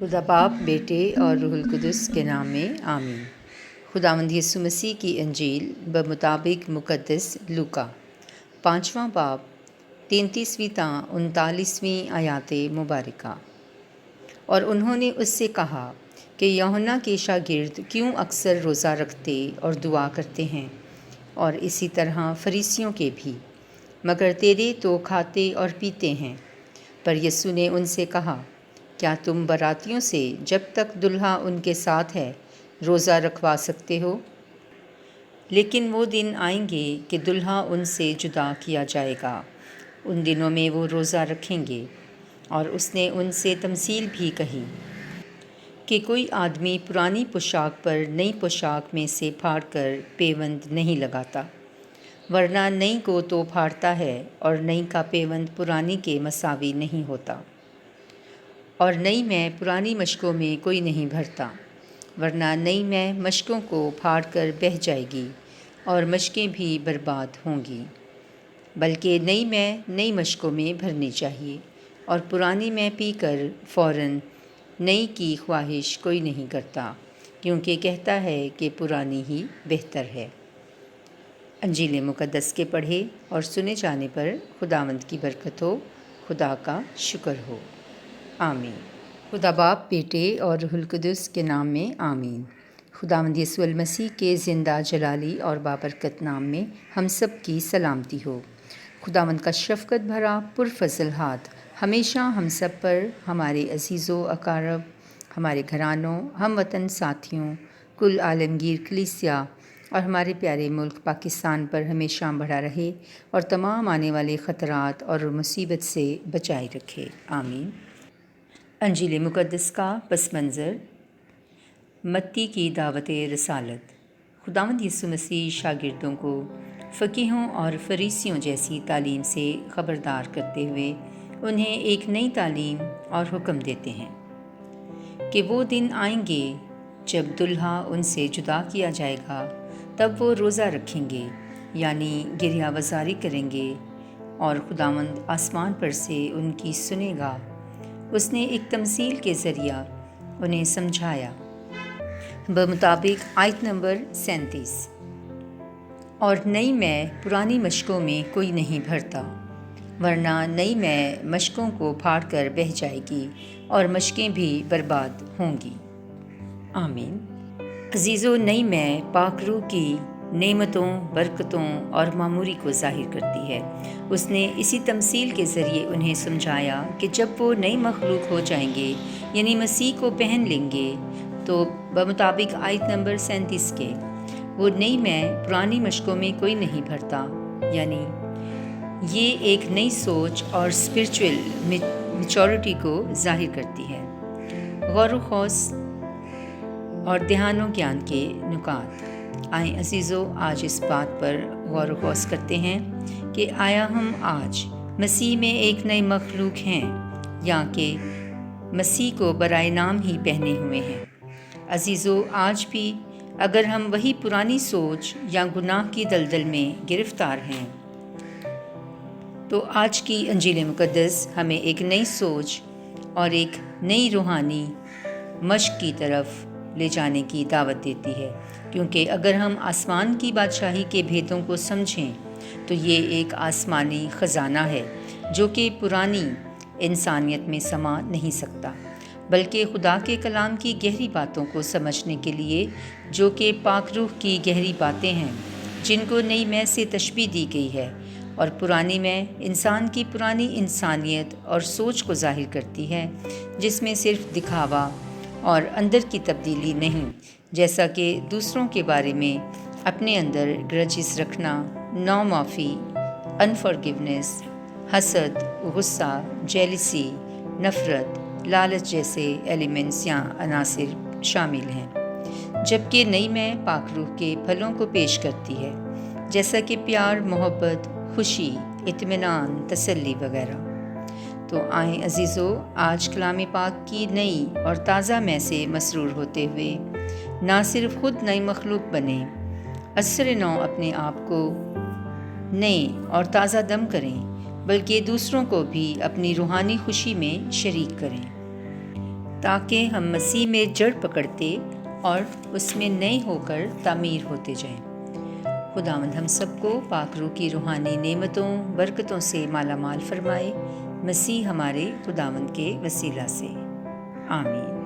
خدا باپ، بیٹے اور روح القدس کے نام میں آمین۔ خداوند یسوع مسیح کی انجیل بمطابق مقدس لوکا 5واں باب 33ویں تا 39ویں آیات مبارکہ۔ اور انہوں نے اس سے کہا کہ یوحنا کے شاگرد کیوں اکثر روزہ رکھتے اور دعا کرتے ہیں، اور اسی طرح فریسیوں کے بھی، مگر تیرے تو کھاتے اور پیتے ہیں۔ پر یسوع نے ان سے کہا، کیا تم براتیوں سے جب تک دلہا ان کے ساتھ ہے روزہ رکھوا سکتے ہو؟ لیکن وہ دن آئیں گے کہ دلہا ان سے جدا کیا جائے گا، ان دنوں میں وہ روزہ رکھیں گے۔ اور اس نے ان سے تمثیل بھی کہی کہ کوئی آدمی پرانی پوشاک پر نئی پوشاک میں سے پھاڑ کر پیوند نہیں لگاتا، ورنہ نئی کو تو پھاڑتا ہے اور نئی کا پیوند پرانی کے مساوی نہیں ہوتا۔ اور نئی میں پرانی مشکوں میں کوئی نہیں بھرتا، ورنہ نئی میں مشکوں کو پھاڑ کر بہہ جائے گی اور مشکیں بھی برباد ہوں گی۔ بلکہ نئی میں نئی مشکوں میں بھرنی چاہیے، اور پرانی میں پی کر فوراً نئی کی خواہش کوئی نہیں کرتا، کیونکہ کہتا ہے کہ پرانی ہی بہتر ہے۔ انجیل مقدس کے پڑھے اور سنے جانے پر خداوند کی برکت ہو۔ خدا کا شکر ہو۔ آمین۔ خدا باپ، بیٹے اور روح القدس کے نام میں آمین۔ خداوند یسوع المسیح کے زندہ جلالی اور بابرکت نام میں ہم سب کی سلامتی ہو۔ خداوند کا شفقت بھرا پرفضل ہاتھ ہمیشہ ہم سب پر، ہمارے عزیز و اقارب، ہمارے گھرانوں، ہم وطن ساتھیوں، کل عالمگیر کلیسیا اور ہمارے پیارے ملک پاکستان پر ہمیشہ بڑھا رہے، اور تمام آنے والے خطرات اور مصیبت سے بچائے رکھے۔ آمین۔ انجیل مقدس کا پس منظر۔ متی کی دعوت رسالت۔ خداوند یسوع مسیح شاگردوں کو فقیہوں اور فریسیوں جیسی تعلیم سے خبردار کرتے ہوئے انہیں ایک نئی تعلیم اور حکم دیتے ہیں کہ وہ دن آئیں گے جب دلہا ان سے جدا کیا جائے گا، تب وہ روزہ رکھیں گے، یعنی گریہ وزاری کریں گے، اور خداوند آسمان پر سے ان کی سنے گا۔ اس نے ایک تمثیل کے ذریعہ انہیں سمجھایا بمطابق آیت نمبر 37۔ اور نئی میں پرانی مشکوں میں کوئی نہیں بھرتا، ورنہ نئی میں مشکوں کو پھاڑ کر بہہ جائے گی اور مشکیں بھی برباد ہوں گی۔ آمین۔ عزیزو، نئی میں پاک روح کی نعمتوں، برکتوں اور معموری کو ظاہر کرتی ہے۔ اس نے اسی تمثیل کے ذریعے انہیں سمجھایا کہ جب وہ نئی مخلوق ہو جائیں گے، یعنی مسیح کو پہن لیں گے، تو بمطابق آیت نمبر 37 کے، وہ نئی میں پرانی مشکوں میں کوئی نہیں بھرتا، یعنی یہ ایک نئی سوچ اور اسپرچول میچورٹی کو ظاہر کرتی ہے۔ غور و خوض اور دھیان و گیان کے نکات۔ آئیں عزیزو، آج اس بات پر غور و خوض کرتے ہیں کہ آیا ہم آج مسیح میں ایک نئی مخلوق ہیں، یا کہ مسیح کو برائے نام ہی پہنے ہوئے ہیں۔ عزیزو، آج بھی اگر ہم وہی پرانی سوچ یا گناہ کی دلدل میں گرفتار ہیں، تو آج کی انجیل مقدس ہمیں ایک نئی سوچ اور ایک نئی روحانی مشق کی طرف لے جانے کی دعوت دیتی ہے، کیونکہ اگر ہم آسمان کی بادشاہی کے بھیدوں کو سمجھیں تو یہ ایک آسمانی خزانہ ہے جو کہ پرانی انسانیت میں سما نہیں سکتا، بلکہ خدا کے کلام کی گہری باتوں کو سمجھنے کے لیے، جو کہ پاک روح کی گہری باتیں ہیں، جن کو نئی میں سے تشبیہ دی گئی ہے، اور پرانی میں انسان کی پرانی انسانیت اور سوچ کو ظاہر کرتی ہے، جس میں صرف دکھاوا اور اندر کی تبدیلی نہیں، جیسا کہ دوسروں کے بارے میں اپنے اندر گرجز رکھنا، نو معافی، انفارگیونیس، حسد، غصہ، جیلسی، نفرت، لالچ جیسے ایلیمنٹس یا عناصر شامل ہیں، جبکہ نئی میں پاک روح کے پھلوں کو پیش کرتی ہے، جیسا کہ پیار، محبت، خوشی، اطمینان، تسلی وغیرہ۔ تو آئیں عزیزو، آج کلام پاک کی نئی اور تازہ میں سے مسرور ہوتے ہوئے نہ صرف خود نئی مخلوق بنیں، عصر نو اپنے آپ کو نئے اور تازہ دم کریں، بلکہ دوسروں کو بھی اپنی روحانی خوشی میں شریک کریں۔ تاکہ ہم مسیح میں جڑ پکڑتے اور اس میں نئے ہو کر تعمیر ہوتے جائیں۔ خداوند ہم سب کو پاک روح کی روحانی نعمتوں برکتوں سے مالا مال فرمائے، مسیح ہمارے خداوند کے وسیلہ سے، آمین۔